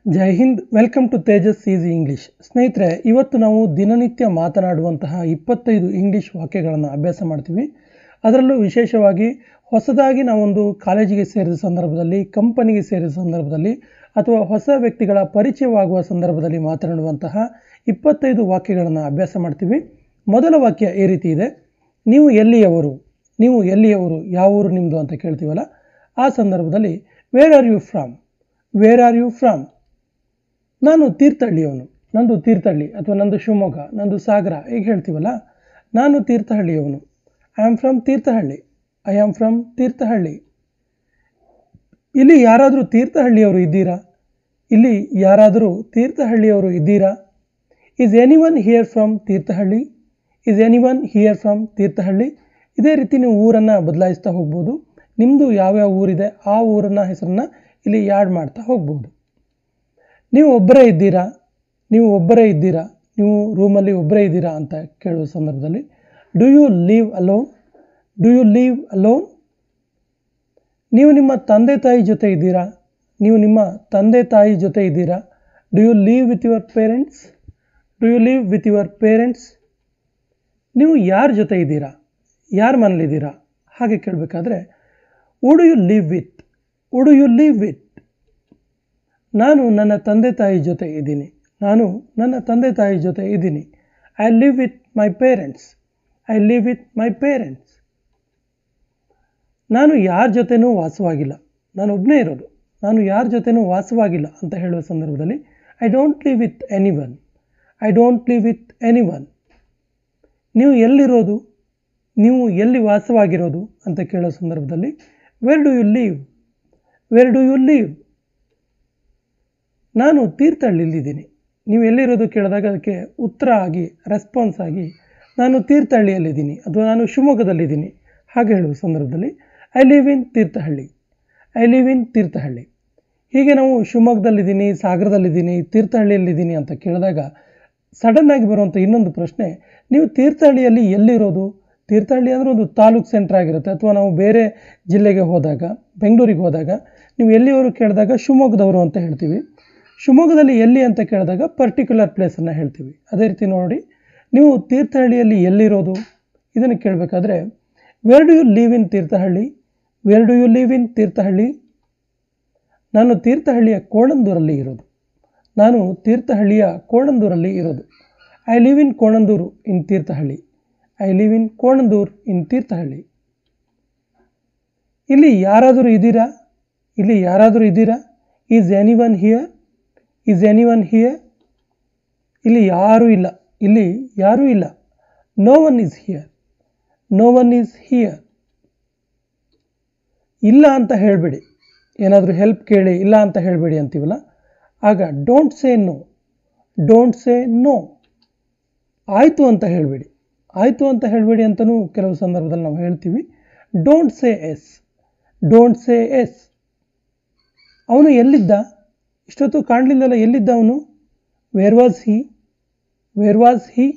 ಜೈ ಹಿಂದ್. Welcome to Tejas easy English. ಸ್ನೇಹಿತರೆ, ಇವತ್ತು ನಾವು ದಿನನಿತ್ಯ ಮಾತನಾಡುವಂತಹ 25 ಇಂಗ್ಲೀಷ್ ವಾಕ್ಯಗಳನ್ನು ಅಭ್ಯಾಸ ಮಾಡ್ತೀವಿ. ಅದರಲ್ಲೂ ವಿಶೇಷವಾಗಿ ಹೊಸದಾಗಿ ನಾವೊಂದು ಕಾಲೇಜಿಗೆ ಸೇರಿದ ಸಂದರ್ಭದಲ್ಲಿ, ಕಂಪನಿಗೆ ಸೇರಿದ ಸಂದರ್ಭದಲ್ಲಿ ಅಥವಾ ಹೊಸ ವ್ಯಕ್ತಿಗಳ ಪರಿಚಯವಾಗುವ ಸಂದರ್ಭದಲ್ಲಿ ಮಾತನಾಡುವಂತಹ 25 ವಾಕ್ಯಗಳನ್ನು ಅಭ್ಯಾಸ ಮಾಡ್ತೀವಿ. ಮೊದಲ ವಾಕ್ಯ ಈ ರೀತಿ ಇದೆ: ನೀವು ಎಲ್ಲಿಯವರು? ನೀವು ಎಲ್ಲಿಯವರು, ಯಾವ ಊರು ನಿಮ್ಮದು ಅಂತ ಕೇಳ್ತೀವಲ್ಲ, ಆ ಸಂದರ್ಭದಲ್ಲಿ where are you from? Where are you from? ನಾನು ತೀರ್ಥಹಳ್ಳಿಯವನು, ನಂದು ತೀರ್ಥಹಳ್ಳಿ, ಅಥವಾ ನಂದು ಶಿವಮೊಗ್ಗ, ನಂದು ಸಾಗರ, ಈಗ ಹೇಳ್ತೀವಲ್ಲ, ನಾನು ತೀರ್ಥಹಳ್ಳಿಯವನು. I am from Thirthahalli. I am from Thirthahalli. ಇಲ್ಲಿ ಯಾರಾದರೂ ತೀರ್ಥಹಳ್ಳಿಯವರು ಇದ್ದೀರಾ? ಇಲ್ಲಿ ಯಾರಾದರೂ ತೀರ್ಥಹಳ್ಳಿಯವರು ಇದ್ದೀರಾ? Is anyone here from Thirthahalli? Is anyone here from Thirthahalli? ಇದೇ ರೀತಿ ನೀವು ಊರನ್ನು ಬದಲಾಯಿಸ್ತಾ ಹೋಗ್ಬೋದು. ನಿಮ್ಮದು ಯಾವ್ಯಾವ ಊರಿದೆ ಆ ಊರನ್ನ ಹೆಸರನ್ನು ಇಲ್ಲಿ ಯಾಡ್ ಮಾಡ್ತಾ ಹೋಗ್ಬೋದು. ನೀವು ಒಬ್ಬರೇ ಇದ್ದೀರಾ? ನೀವು ಒಬ್ಬರೇ ಇದ್ದೀರಾ? ನೀವು ರೂಮಲ್ಲಿ ಒಬ್ಬರೇ ಇದ್ದೀರಾ ಅಂತ ಕೇಳುವ ಸಂದರ್ಭದಲ್ಲಿ do you leave alone? Do you leave alone? ನೀವು ನಿಮ್ಮ ತಂದೆ ತಾಯಿ ಜೊತೆ ಇದ್ದೀರಾ? ನೀವು ನಿಮ್ಮ ತಂದೆ ತಾಯಿ ಜೊತೆ ಇದ್ದೀರಾ? Do you leave with your parents? Do you leave with your parents? ನೀವು ಯಾರ ಜೊತೆ ಇದ್ದೀರಾ? ಯಾರ ಮನೇಲಿದ್ದೀರಾ? ಹಾಗೆ ಕೇಳಬೇಕಾದ್ರೆ would you leave with? Would you leave with? ನಾನು ನನ್ನ ತಂದೆ ತಾಯಿ ಜೊತೆ ಇದ್ದೀನಿ. ನಾನು ನನ್ನ ತಂದೆ ತಾಯಿ ಜೊತೆ ಇದ್ದೀನಿ. I live with my parents. I live with my parents. ನಾನು ಯಾರ ಜೊತೆನೂ ವಾಸವಾಗಿಲ್ಲ. ನಾನು ಒಬ್ಬನೇ ಇರೋದು. ನಾನು ಯಾರ ಜೊತೆನೂ ವಾಸವಾಗಿಲ್ಲ ಅಂತ ಹೇಳುವ ಸಂದರ್ಭದಲ್ಲಿ I don't live with anyone. I don't live with anyone. ನೀವು ಎಲ್ಲಿರೋದು? ನೀವು ಎಲ್ಲಿ ವಾಸವಾಗಿರೋದು ಅಂತ ಕೇಳೋ ಸಂದರ್ಭದಲ್ಲಿ where do you leave? Where do you leave? ನಾನು ತೀರ್ಥಹಳ್ಳಿಯಲ್ಲಿದ್ದೀನಿ. ನೀವು ಎಲ್ಲಿರೋದು ಕೇಳಿದಾಗ ಅದಕ್ಕೆ ಉತ್ತರ ಆಗಿ, ರೆಸ್ಪಾನ್ಸ್ ಆಗಿ, ನಾನು ತೀರ್ಥಹಳ್ಳಿಯಲ್ಲಿದ್ದೀನಿ ಅಥವಾ ನಾನು ಶಿವಮೊಗ್ಗದಲ್ಲಿದ್ದೀನಿ ಹಾಗೆ ಹೇಳುವ ಸಂದರ್ಭದಲ್ಲಿ I live in Thirthahalli. I live in Thirthahalli. ಹೀಗೆ ನಾವು ಶಿವಮೊಗ್ಗದಲ್ಲಿದ್ದೀನಿ, ಸಾಗರದಲ್ಲಿದ್ದೀನಿ, ತೀರ್ಥಹಳ್ಳಿಯಲ್ಲಿದ್ದೀನಿ ಅಂತ ಕೇಳಿದಾಗ ಸಡನ್ನಾಗಿ ಬರುವಂಥ ಇನ್ನೊಂದು ಪ್ರಶ್ನೆ, ನೀವು ತೀರ್ಥಹಳ್ಳಿಯಲ್ಲಿ ಎಲ್ಲಿರೋದು? ತೀರ್ಥಹಳ್ಳಿ ಅಂದರೆ ಒಂದು ತಾಲೂಕು ಸೆಂಟ್ರ್ ಆಗಿರುತ್ತೆ. ಅಥವಾ ನಾವು ಬೇರೆ ಜಿಲ್ಲೆಗೆ ಹೋದಾಗ, ಬೆಂಗಳೂರಿಗೆ ಹೋದಾಗ ನೀವು ಎಲ್ಲಿಯವರು ಕೇಳಿದಾಗ ಶಿವಮೊಗ್ಗದವರು ಅಂತ ಹೇಳ್ತೀವಿ. ಶಿವಮೊಗ್ಗದಲ್ಲಿ ಎಲ್ಲಿ ಅಂತ ಕೇಳಿದಾಗ ಪರ್ಟಿಕ್ಯುಲರ್ ಪ್ಲೇಸನ್ನು ಹೇಳ್ತೀವಿ. ಅದೇ ರೀತಿ ನೋಡಿ, ನೀವು ತೀರ್ಥಹಳ್ಳಿಯಲ್ಲಿ ಎಲ್ಲಿರೋದು ಇದನ್ನು ಕೇಳಬೇಕಾದ್ರೆ where do you leave in Thirthahalli? Where do you leave in Thirthahalli? ನಾನು ತೀರ್ಥಹಳ್ಳಿಯ ಕೋಣಂದೂರಲ್ಲಿ ಇರೋದು. ನಾನು ತೀರ್ಥಹಳ್ಳಿಯ ಕೋಣಂದೂರಲ್ಲಿ ಇರೋದು. I live in Konandur in Thirthahalli. I live in Konandur in Thirthahalli. ಇಲ್ಲಿ ಯಾರಾದರೂ ಇದ್ದೀರಾ? ಇಲ್ಲಿ ಯಾರಾದರೂ ಇದ್ದೀರಾ? Is anyone here? Is anyone here? ಇಲ್ಲಿ ಯಾರೂ ಇಲ್ಲ. ಇಲ್ಲಿ ಯಾರೂ ಇಲ್ಲ. No one is here. No one is here. ಇಲ್ಲ ಅಂತ ಹೇಳಬೇಡಿ. ಏನಾದರೂ ಹೆಲ್ಪ್ ಕೇಳಿ ಇಲ್ಲ ಅಂತ ಹೇಳಬೇಡಿ ಅಂತೀವಲ್ಲ, ಆಗ don't say no. Don't say no. ಆಯಿತು ಅಂತ ಹೇಳಬೇಡಿ. ಆಯಿತು ಅಂತ ಹೇಳಬೇಡಿ ಅಂತಲೂ ಕೆಲವು ಸಂದರ್ಭದಲ್ಲಿ ನಾವು ಹೇಳ್ತೀವಿ. Don't say yes. Don't say yes. ಅವನು ಎಲ್ಲಿದ್ದ? ಇಷ್ಟೊತ್ತು ಕಾಣಲಿಲ್ಲಲ್ಲ, ಎಲ್ಲಿದ್ದ ಅವನು? Where was he? Where was he?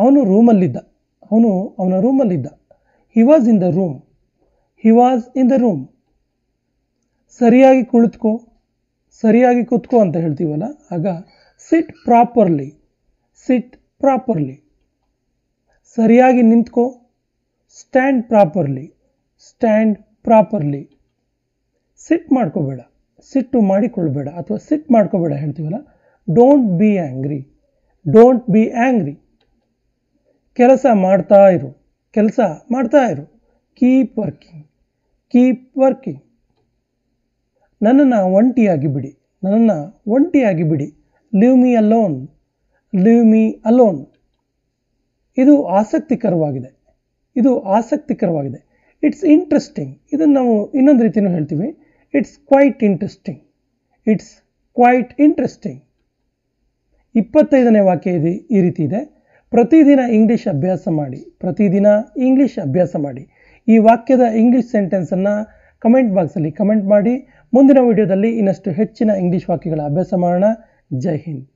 ಅವನು ರೂಮಲ್ಲಿದ್ದ. ಅವನ ರೂಮಲ್ಲಿದ್ದ. He was in the room. He was in the room. ಸರಿಯಾಗಿ ಕುಳಿತುಕೋ, ಸರಿಯಾಗಿ ಕೂತ್ಕೋ ಅಂತ ಹೇಳ್ತೀವಲ್ಲ, ಆಗ ಸಿಟ್ ಪ್ರಾಪರ್ಲಿ. ಸಿಟ್ ಪ್ರಾಪರ್ಲಿ. ಸರಿಯಾಗಿ ನಿಂತ್ಕೋ, ಸ್ಟ್ಯಾಂಡ್ ಪ್ರಾಪರ್ಲಿ. Stand properly. ಸಿಟ್ ಮಾಡ್ಕೋಬೇಡ, ಸಿಟ್ಟು ಮಾಡಿಕೊಳ್ಬೇಡ ಅಥವಾ ಸಿಟ್ ಮಾಡ್ಕೋಬೇಡ ಹೇಳ್ತೀವಲ್ಲ, don't be angry. Don't be angry. ಕೆಲಸ ಮಾಡ್ತಾ ಇರು. ಕೆಲಸ ಮಾಡ್ತಾ ಇರು. Keep working. Keep working. ನನ್ನನ್ನು ಒಂಟಿಯಾಗಿ ಬಿಡಿ. ನನ್ನನ್ನು ಒಂಟಿಯಾಗಿ ಬಿಡಿ. Leave me alone. Leave me alone. ಇದು ಆಸಕ್ತಿಕರವಾಗಿದೆ. ಇದು ಆಸಕ್ತಿಕರವಾಗಿದೆ. It's interesting. ಇದನ್ನು ನಾವು ಇನ್ನೊಂದು ರೀತಿಯೂ ಹೇಳ್ತೀವಿ. It's quite interesting. It's quite interesting. 25ನೇ ವಾಕ್ಯ ಇದೆ, ಈ ರೀತಿ ಇದೆ: ಪ್ರತಿದಿನ ಇಂಗ್ಲೀಷ್ ಅಭ್ಯಾಸ ಮಾಡಿ. ಪ್ರತಿದಿನ ಇಂಗ್ಲೀಷ್ ಅಭ್ಯಾಸ ಮಾಡಿ. ಈ ವಾಕ್ಯದ ಇಂಗ್ಲೀಷ್ ಸೆಂಟೆನ್ಸನ್ನು ಕಮೆಂಟ್ ಬಾಕ್ಸಲ್ಲಿ ಕಮೆಂಟ್ ಮಾಡಿ. ಮುಂದಿನ ವಿಡಿಯೋದಲ್ಲಿ ಇನ್ನಷ್ಟು ಹೆಚ್ಚಿನ ಇಂಗ್ಲೀಷ್ ವಾಕ್ಯಗಳ ಅಭ್ಯಾಸ ಮಾಡೋಣ. ಜೈ ಹಿಂದ್.